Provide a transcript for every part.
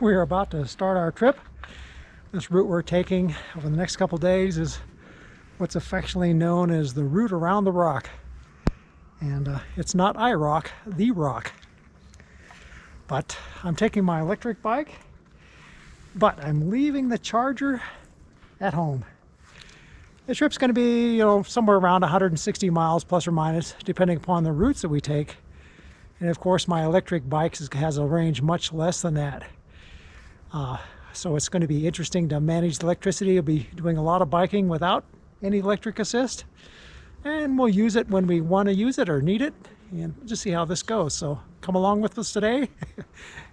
We are about to start our trip. This route we're taking over the next couple days is what's affectionately known as the route around the rock. And it's not iRock, the rock. But I'm taking my electric bike, but I'm leaving the charger at home. The trip's going to be, somewhere around 160 miles plus or minus, depending upon the routes that we take. And of course, my electric bike has a range much less than that. So it's going to be interesting to manage the electricity. I'll be doing a lot of biking without any electric assist. And we'll use it when we want to use it or need it. And we'll just see how this goes. So come along with us today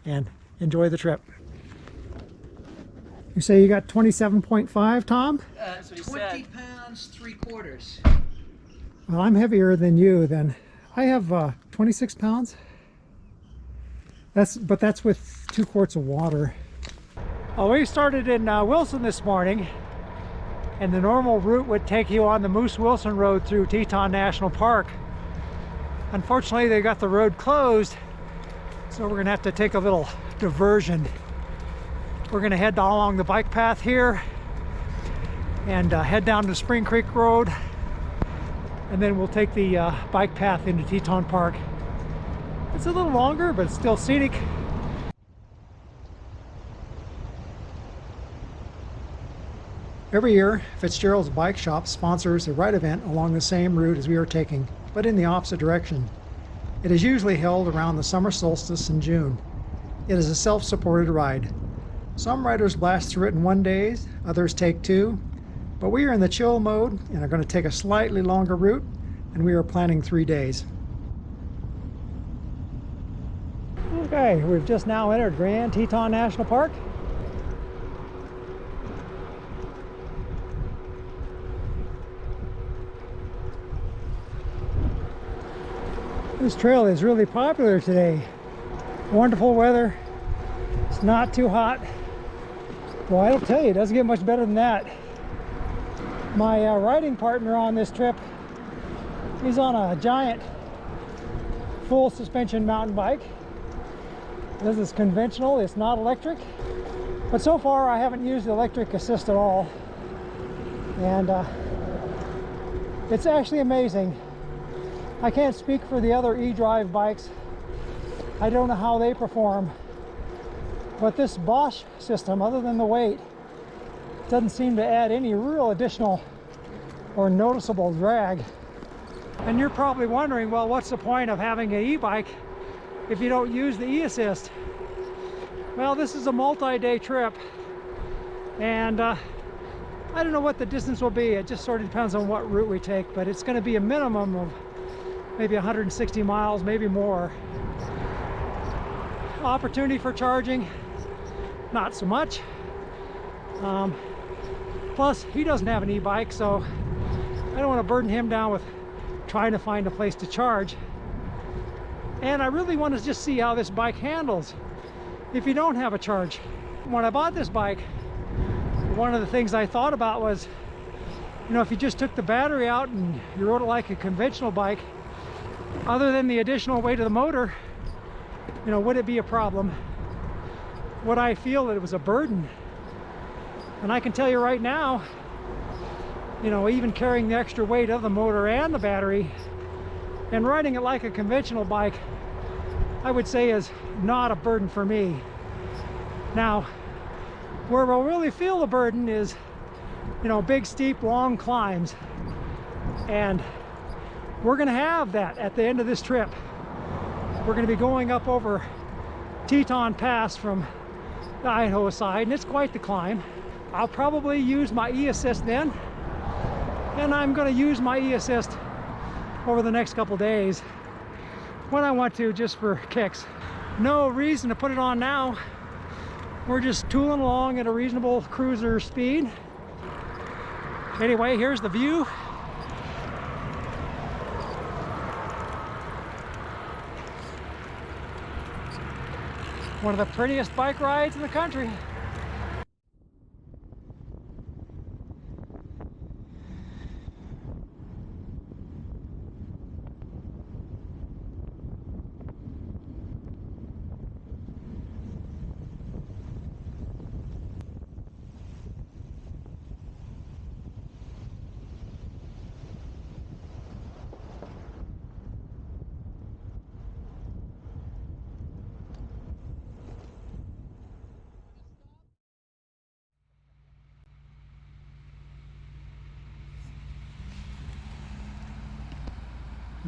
and enjoy the trip. You say you got 27.5, Tom? 20 pounds, 3/4. Well, I'm heavier than you then. I have 26 pounds. But that's with 2 quarts of water. Well, we started in Wilson this morning, and the normal route would take you on the Moose-Wilson Road through Teton National Park. Unfortunately, they got the road closed, so we're gonna have to take a little diversion. We're gonna head along the bike path here and head down to Spring Creek Road, and then we'll take the bike path into Teton Park. It's a little longer, but it's still scenic. Every year, Fitzgerald's Bike Shop sponsors a ride event along the same route as we are taking, but in the opposite direction. It is usually held around the summer solstice in June. It is a self-supported ride. Some riders blast through it in 1 day, others take 2, but we are in the chill mode and are going to take a slightly longer route, and we are planning 3 days. Okay, we've just now entered Grand Teton National Park. This trail is really popular today. Wonderful weather. It's not too hot. Well, I'll tell you, it doesn't get much better than that. My riding partner on this trip, he's on a giant full suspension mountain bike. This is conventional, it's not electric. But so far I haven't used the electric assist at all. And it's actually amazing. I can't speak for the other e-drive bikes. I don't know how they perform. But this Bosch system, other than the weight, doesn't seem to add any real additional or noticeable drag. And you're probably wondering, well, what's the point of having an e-bike if you don't use the e-assist? Well, this is a multi-day trip, and I don't know what the distance will be. It just sort of depends on what route we take, but it's going to be a minimum of maybe 160 miles, maybe more. Opportunity for charging, not so much. Plus, he doesn't have an e-bike, so I don't want to burden him down with trying to find a place to charge. And I really want to just see how this bike handles if you don't have a charge. When I bought this bike, one of the things I thought about was, if you just took the battery out and you rode it like a conventional bike, other than the additional weight of the motor, would it be a problem? Would I feel that it was a burden? And I can tell you right now, even carrying the extra weight of the motor and the battery and riding it like a conventional bike, I would say is not a burden for me. Now, where we'll really feel the burden is, big, steep, long climbs. And we're going to have that at the end of this trip. We're going to be going up over Teton Pass from the Idaho side, and it's quite the climb. I'll probably use my e-assist then, and I'm going to use my e-assist over the next couple days when I want to, just for kicks. No reason to put it on now. We're just tooling along at a reasonable cruiser speed. Anyway, here's the view. One of the prettiest bike rides in the country.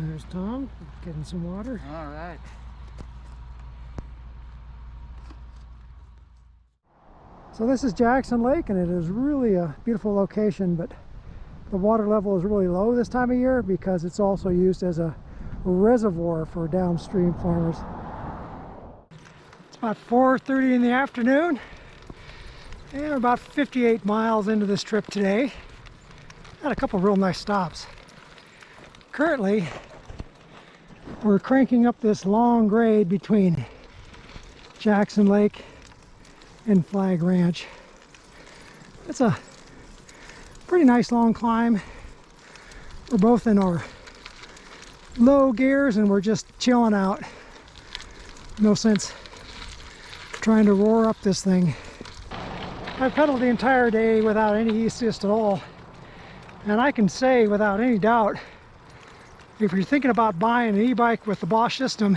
There's Tom getting some water. All right. So this is Jackson Lake, and it is really a beautiful location, but the water level is really low this time of year because it's also used as a reservoir for downstream farmers. It's about 4:30 in the afternoon, and we're about 58 miles into this trip today. Had a couple real nice stops. Currently, we're cranking up this long grade between Jackson Lake and Flag Ranch. It's a pretty nice long climb. We're both in our low gears and we're just chilling out. No sense trying to roar up this thing. I've pedaled the entire day without any assist at all, and I can say without any doubt, if you're thinking about buying an e-bike with the Bosch system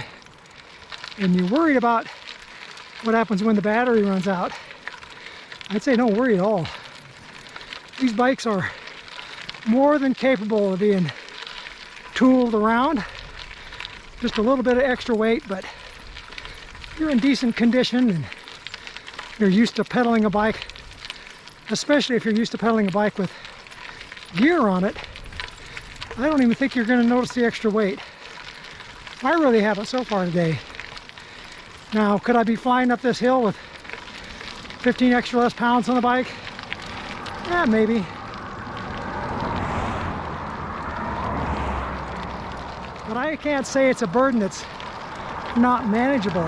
and you're worried about what happens when the battery runs out, I'd say don't worry at all. These bikes are more than capable of being tooled around. Just a little bit of extra weight, but if you're in decent condition and you're used to pedaling a bike, especially if you're used to pedaling a bike with gear on it, I don't even think you're going to notice the extra weight. I really haven't so far today. Now, could I be flying up this hill with 15 extra less pounds on the bike? Yeah, maybe. But I can't say it's a burden that's not manageable.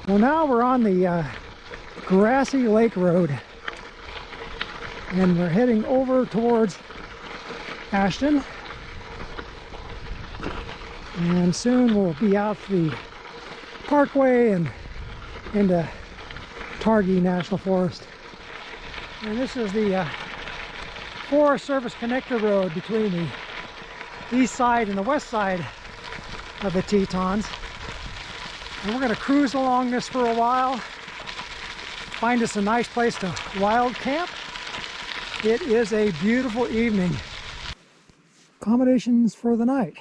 Well, now we're on the Grassy Lake Road, and we're heading over towards Ashton, and soon we'll be out the parkway and into Targhee National Forest. And this is the Forest Service connector road between the east side and the west side of the Tetons. And we're going to cruise along this for a while, find us a nice place to wild camp. It is a beautiful evening. Accommodations for the night.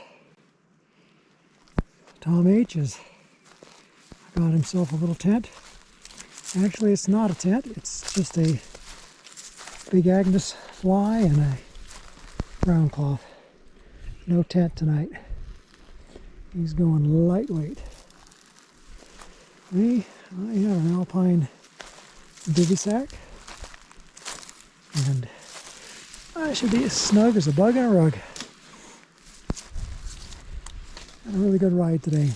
Tom H. has got himself a little tent. Actually, it's not a tent, it's just a Big Agnes fly and a brown cloth. No tent tonight. He's going lightweight. Me, I have an Alpine bivy sack, and I should be as snug as a bug in a rug. Had a really good ride today.